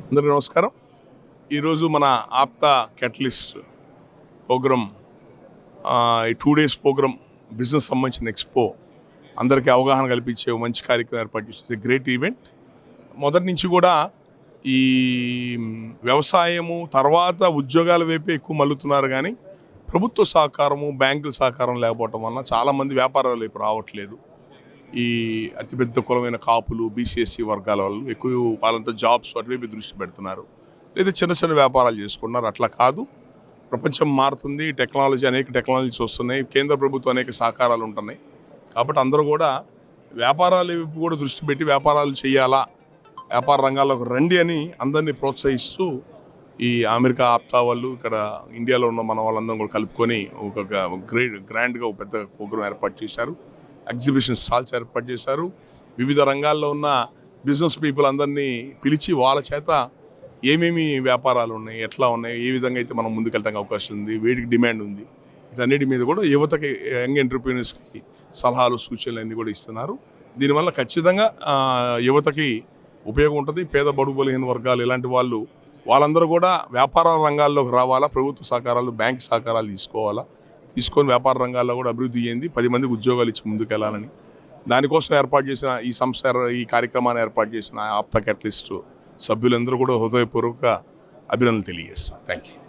అందరికీ నమస్కారం. ఈరోజు మన ఆప్తా క్యాటలిస్ట్ ప్రోగ్రామ్, ఈ 2 days ప్రోగ్రామ్ బిజినెస్ సంబంధించిన ఎక్స్పో అందరికీ అవగాహన కల్పించే మంచి కార్యక్రమం ఏర్పాటు చేసింది. Great event. మొదటి నుంచి కూడా ఈ వ్యవసాయము తర్వాత ఉద్యోగాల వైపే ఎక్కువ మల్లుతున్నారు, కానీ ప్రభుత్వ సహకారము బ్యాంకుల సహకారం లేకపోవటం వలన చాలామంది వ్యాపారాల వైపు రావట్లేదు. ఈ అతిపెద్ద కులమైన కాపులు, బీసీఎస్సీ వర్గాల వాళ్ళు ఎక్కువ వాళ్ళంతా జాబ్స్ అటువైపు దృష్టి పెడుతున్నారు, లేదా చిన్న చిన్న వ్యాపారాలు చేసుకుంటున్నారు. అట్లా కాదు, ప్రపంచం మారుతుంది, అనేక టెక్నాలజీస్ వస్తున్నాయి, కేంద్ర ప్రభుత్వం అనేక సహకారాలు ఉంటున్నాయి. కాబట్టి అందరూ కూడా వ్యాపారాల వైపు కూడా దృష్టి పెట్టి వ్యాపారాలు చేయాలా, వ్యాపార రంగాల్లోకి రండి అని అందరినీ ప్రోత్సహిస్తూ ఈ అమెరికా ఆప్తా వాళ్ళు ఇక్కడ ఇండియాలో ఉన్న మన వాళ్ళందరం కూడా కలుపుకొని ఒక గ్రాండ్గా ఒక పెద్ద ప్రోగ్రాం ఏర్పాటు చేశారు. ఎగ్జిబిషన్ స్టాల్స్ ఏర్పాటు చేశారు. వివిధ రంగాల్లో ఉన్న బిజినెస్ పీపుల్ అందరినీ పిలిచి వాళ్ళ చేత ఏమేమి వ్యాపారాలు ఉన్నాయి, ఎట్లా ఉన్నాయి, ఏ విధంగా అయితే మనం ముందుకెళ్ళడానికి అవకాశం ఉంది, వేటికి డిమాండ్ ఉంది, వీటన్నిటి మీద కూడా యువతకి, యంగ్ ఎంటర్ప్రీనర్స్కి సలహాలు సూచనలు అన్నీ కూడా ఇస్తున్నారు. దీనివల్ల ఖచ్చితంగా యువతకి ఉపయోగం ఉంటుంది. పేద బడుగు బలహీన వర్గాలు ఇలాంటి వాళ్ళందరూ కూడా వ్యాపార రంగాల్లోకి రావాలా, ప్రభుత్వ సహకారాలు బ్యాంక్ సహకారాలు తీసుకొని వ్యాపార రంగాల్లో కూడా అభివృద్ధి చెంది 10 మందికి ఉద్యోగాలు ఇచ్చి ముందుకెళ్లాలని, దానికోసం ఏర్పాటు చేసిన ఈ సంస్థ, ఈ కార్యక్రమాన్ని ఏర్పాటు చేసిన ఆప్తా క్యాటలిస్ట్ సభ్యులందరూ కూడా హృదయపూర్వక అభినందనలు తెలియజేస్తున్నాను. Thank you.